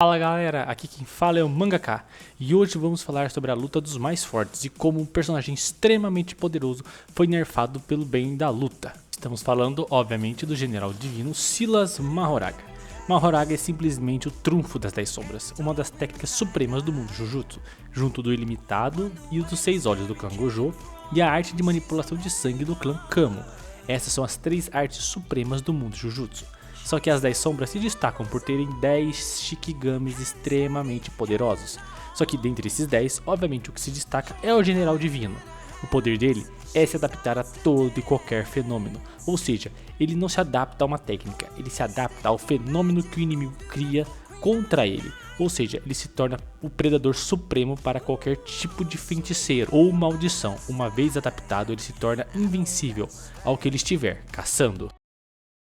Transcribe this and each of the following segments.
Fala galera, aqui quem fala é o Mangaka e hoje vamos falar sobre a luta dos mais fortes e como um personagem extremamente poderoso foi nerfado pelo bem da luta. Estamos falando, obviamente, do general divino Silas Mahoraga. Mahoraga é simplesmente o trunfo das 10 sombras, uma das técnicas supremas do mundo Jujutsu, junto do ilimitado e dos 6 olhos do clã Gojo e a arte de manipulação de sangue do clã Kamo. Essas são as 3 artes supremas do mundo Jujutsu. Só que as 10 sombras se destacam por terem 10 Shikigamis extremamente poderosos. Só que dentre esses 10, obviamente o que se destaca é o General Divino. O poder dele é se adaptar a todo e qualquer fenômeno. Ou seja, ele não se adapta a uma técnica, ele se adapta ao fenômeno que o inimigo cria contra ele. Ou seja, ele se torna o predador supremo para qualquer tipo de feiticeiro ou maldição. Uma vez adaptado, ele se torna invencível ao que ele estiver caçando.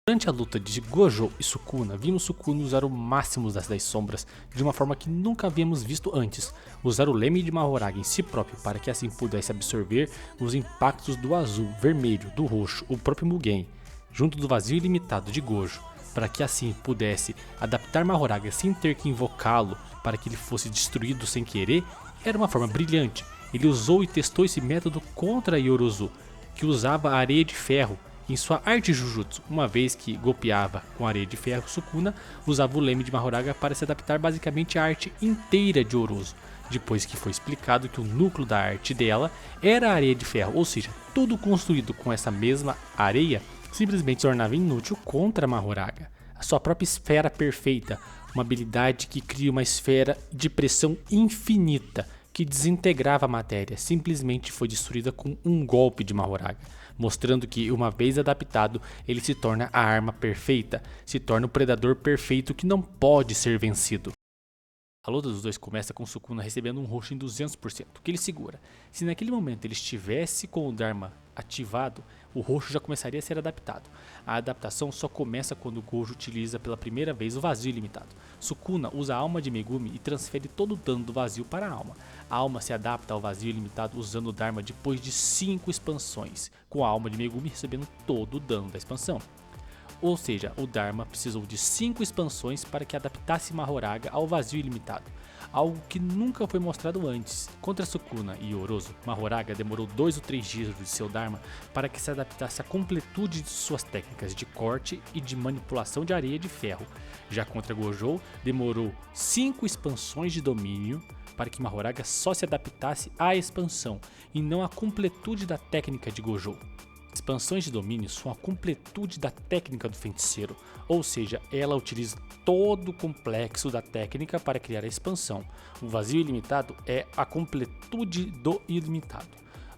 Durante a luta de Gojo e Sukuna, vimos Sukuna usar o máximo das 10 sombras de uma forma que nunca havíamos visto antes. Usar o leme de Mahoraga em si próprio para que assim pudesse absorver os impactos do azul, vermelho, do roxo, o próprio Mugen, junto do vazio ilimitado de Gojo, para que assim pudesse adaptar Mahoraga sem ter que invocá-lo para que ele fosse destruído sem querer, era uma forma brilhante. Ele usou e testou esse método contra Yorozu, que usava a areia de ferro em sua arte Jujutsu, uma vez que golpeava com areia de ferro, Sukuna usava o leme de Mahoraga para se adaptar basicamente à arte inteira de Orozu, depois que foi explicado que o núcleo da arte dela era a areia de ferro, ou seja, tudo construído com essa mesma areia simplesmente se tornava inútil contra Mahoraga. A sua própria esfera perfeita, uma habilidade que cria uma esfera de pressão infinita, que desintegrava a matéria, simplesmente foi destruída com um golpe de Mahoraga, mostrando que uma vez adaptado, ele se torna a arma perfeita, se torna o predador perfeito que não pode ser vencido. A luta dos dois começa com Sukuna recebendo um roxo em 200%, que ele segura. Se naquele momento ele estivesse com o Dharma ativado, o roxo já começaria a ser adaptado. A adaptação só começa quando o Gojo utiliza pela primeira vez o vazio ilimitado. Sukuna usa a alma de Megumi e transfere todo o dano do vazio para a alma. A alma se adapta ao vazio ilimitado usando o Dharma depois de 5 expansões, com a alma de Megumi recebendo todo o dano da expansão. Ou seja, o Dharma precisou de 5 expansões para que adaptasse Mahoraga ao vazio ilimitado, algo que nunca foi mostrado antes. Contra Sukuna e Orozu, Mahoraga demorou 2 ou 3 giros de seu Dharma para que se adaptasse à completude de suas técnicas de corte e de manipulação de areia de ferro. Já contra Gojo, demorou 5 expansões de domínio para que Mahoraga só se adaptasse à expansão e não à completude da técnica de Gojo. Expansões de domínio são a completude da técnica do feiticeiro, ou seja, ela utiliza todo o complexo da técnica para criar a expansão. O vazio ilimitado é a completude do ilimitado.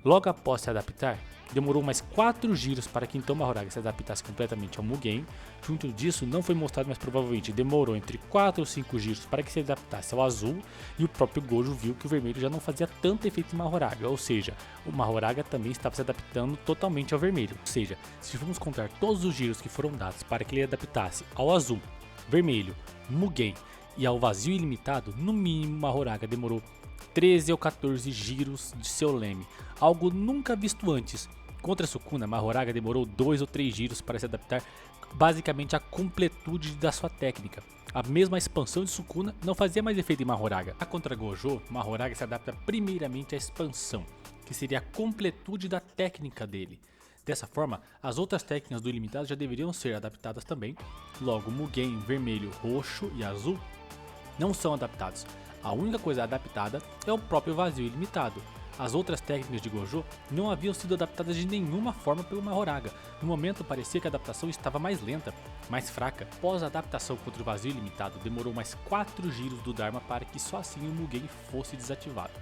Logo após se adaptar, demorou mais 4 giros para que então Mahoraga se adaptasse completamente ao Mugen. Junto disso não foi mostrado, mas provavelmente demorou entre 4 ou 5 giros para que se adaptasse ao azul, e o próprio Gojo viu que o vermelho já não fazia tanto efeito em Mahoraga, ou seja, o Mahoraga também estava se adaptando totalmente ao vermelho. Ou seja, se formos contar todos os giros que foram dados para que ele adaptasse ao azul, vermelho, Mugen e ao vazio ilimitado, no mínimo Mahoraga demorou 13 ou 14 giros de seu leme, algo nunca visto antes. Contra Sukuna, Mahoraga demorou 2 ou 3 giros para se adaptar basicamente à completude da sua técnica. A mesma expansão de Sukuna não fazia mais efeito em Mahoraga. A contra Gojo, Mahoraga se adapta primeiramente à expansão, que seria a completude da técnica dele. Dessa forma, as outras técnicas do ilimitado já deveriam ser adaptadas também. Logo, Mugen, vermelho, roxo e azul não são adaptados. A única coisa adaptada é o próprio vazio ilimitado. As outras técnicas de Gojo não haviam sido adaptadas de nenhuma forma pelo Mahoraga. No momento parecia que a adaptação estava mais lenta, mais fraca. Após a adaptação contra o vazio ilimitado, demorou mais 4 giros do Dharma para que só assim o Mugen fosse desativado.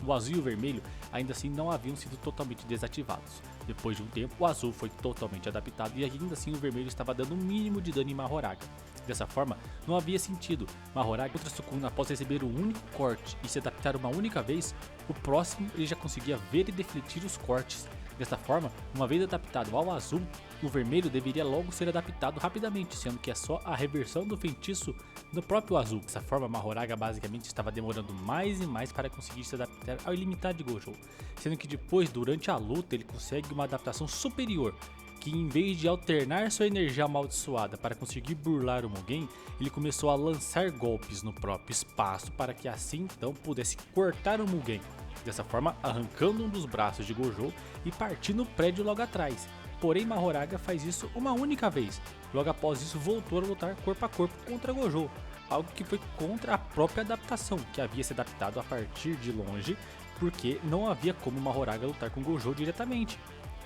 O azul e o vermelho ainda assim não haviam sido totalmente desativados. Depois de um tempo, o azul foi totalmente adaptado e ainda assim o vermelho estava dando um mínimo de dano em Mahoraga. Dessa forma, não havia sentido Mahoraga contra Sukuna após receber um único corte e se adaptar uma única vez, o próximo ele já conseguia ver e defletir os cortes. Desta forma, uma vez adaptado ao azul, o vermelho deveria logo ser adaptado rapidamente, sendo que é só a reversão do feitiço no próprio azul. Dessa forma, Mahoraga basicamente estava demorando mais e mais para conseguir se adaptar ao ilimitado de Gojo, sendo que depois, durante a luta, ele consegue uma adaptação superior, que em vez de alternar sua energia amaldiçoada para conseguir burlar o Mugen, ele começou a lançar golpes no próprio espaço para que assim então pudesse cortar o Mugen, dessa forma arrancando um dos braços de Gojo e partindo o prédio logo atrás. Porém, Mahoraga faz isso uma única vez, logo após isso voltou a lutar corpo a corpo contra Gojo, algo que foi contra a própria adaptação, que havia se adaptado a partir de longe, porque não havia como Mahoraga lutar com Gojo diretamente.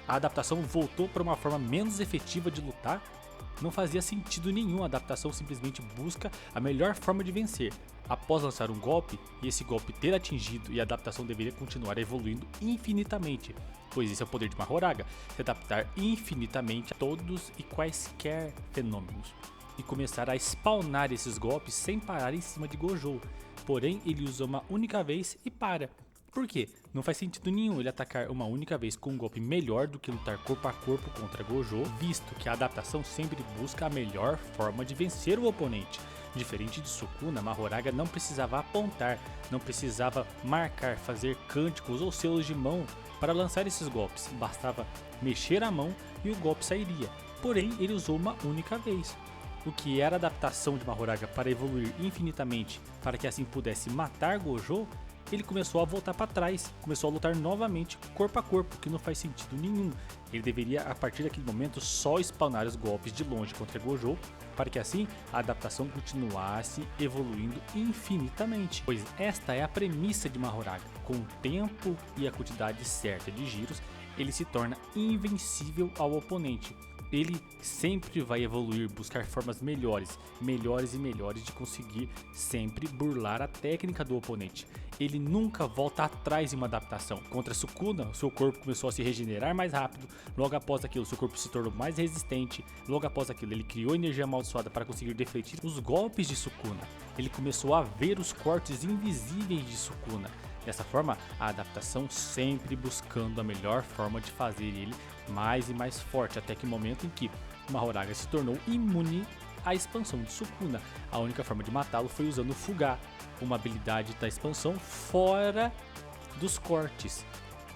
A adaptação voltou para uma forma menos efetiva de lutar, não fazia sentido nenhum, a adaptação simplesmente busca a melhor forma de vencer. Após lançar um golpe, e esse golpe ter atingido, e a adaptação deveria continuar evoluindo infinitamente, pois esse é o poder de Mahoraga, se adaptar infinitamente a todos e quaisquer fenômenos, e começar a spawnar esses golpes sem parar em cima de Gojo, porém ele usa uma única vez e para. Por quê? Não faz sentido nenhum ele atacar uma única vez com um golpe melhor do que lutar corpo a corpo contra Gojo, visto que a adaptação sempre busca a melhor forma de vencer o oponente. Diferente de Sukuna, Mahoraga não precisava apontar, não precisava marcar, fazer cânticos ou selos de mão para lançar esses golpes, bastava mexer a mão e o golpe sairia, porém ele usou uma única vez. O que era a adaptação de Mahoraga para evoluir infinitamente, para que assim pudesse matar Gojo, ele começou a voltar para trás, começou a lutar novamente corpo a corpo, que não faz sentido nenhum. Ele deveria, a partir daquele momento, só spawnar os golpes de longe contra Gojo, para que assim a adaptação continuasse evoluindo infinitamente. Pois esta é a premissa de Mahoraga, com o tempo e a quantidade certa de giros, ele se torna invencível ao oponente. Ele sempre vai evoluir, buscar formas melhores e melhores de conseguir sempre burlar a técnica do oponente. Ele nunca volta atrás em uma adaptação. Contra Sukuna, seu corpo começou a se regenerar mais rápido, logo após aquilo seu corpo se tornou mais resistente, logo após aquilo ele criou energia amaldiçoada para conseguir defletir os golpes de Sukuna. Ele começou a ver os cortes invisíveis de Sukuna. Dessa forma, a adaptação sempre buscando a melhor forma de fazer ele mais e mais forte, até que o momento em que Mahoraga se tornou imune à expansão de Sukuna. A única forma de matá-lo foi usando o Fuga, uma habilidade da expansão fora dos cortes.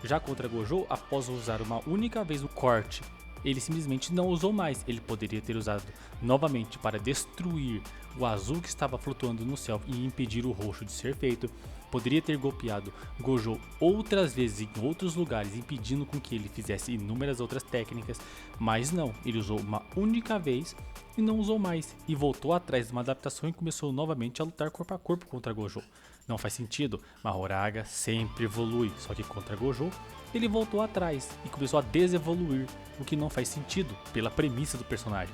Já contra Gojo, após usar uma única vez o corte, ele simplesmente não usou mais. Ele poderia ter usado novamente para destruir o azul que estava flutuando no céu e impedir o roxo de ser feito. Poderia ter golpeado Gojo outras vezes em outros lugares, impedindo com que ele fizesse inúmeras outras técnicas, mas não, ele usou uma única vez e não usou mais, e voltou atrás de uma adaptação e começou novamente a lutar corpo a corpo contra Gojo. Não faz sentido, Mahoraga sempre evolui, só que contra Gojo ele voltou atrás e começou a desevoluir, o que não faz sentido pela premissa do personagem.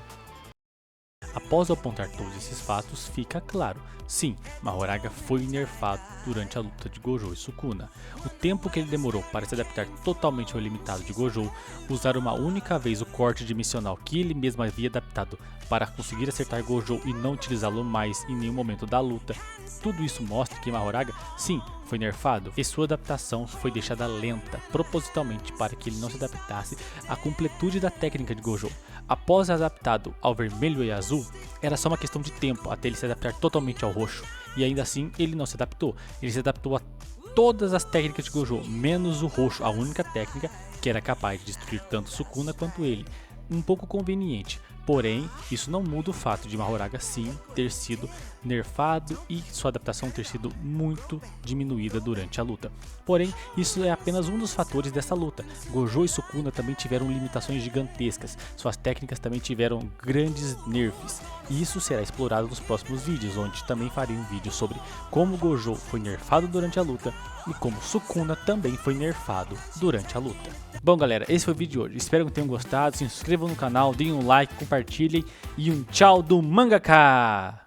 Após apontar todos esses fatos, fica claro, sim, Mahoraga foi nerfado durante a luta de Gojo e Sukuna. O tempo que ele demorou para se adaptar totalmente ao ilimitado de Gojo, usar uma única vez o corte dimensional que ele mesmo havia adaptado para conseguir acertar Gojo e não utilizá-lo mais em nenhum momento da luta, tudo isso mostra que Mahoraga, sim, foi nerfado e sua adaptação foi deixada lenta, propositalmente para que ele não se adaptasse à completude da técnica de Gojo. Após ser adaptado ao vermelho e azul, era só uma questão de tempo até ele se adaptar totalmente ao roxo, e ainda assim ele não se adaptou, ele se adaptou a todas as técnicas de Gojo, menos o roxo, a única técnica que era capaz de destruir tanto Sukuna quanto ele. Um pouco conveniente, porém isso não muda o fato de Mahoraga sim ter sido nerfado e sua adaptação ter sido muito diminuída durante a luta. Porém, isso é apenas um dos fatores dessa luta. Gojo e Sukuna também tiveram limitações gigantescas, suas técnicas também tiveram grandes nerfs, e isso será explorado nos próximos vídeos, onde também farei um vídeo sobre como Gojo foi nerfado durante a luta e como Sukuna também foi nerfado durante a luta. Bom galera, esse foi o vídeo de hoje, espero que tenham gostado, se inscrevam no canal, deem um like, compartilhem e um tchau do Mangaka!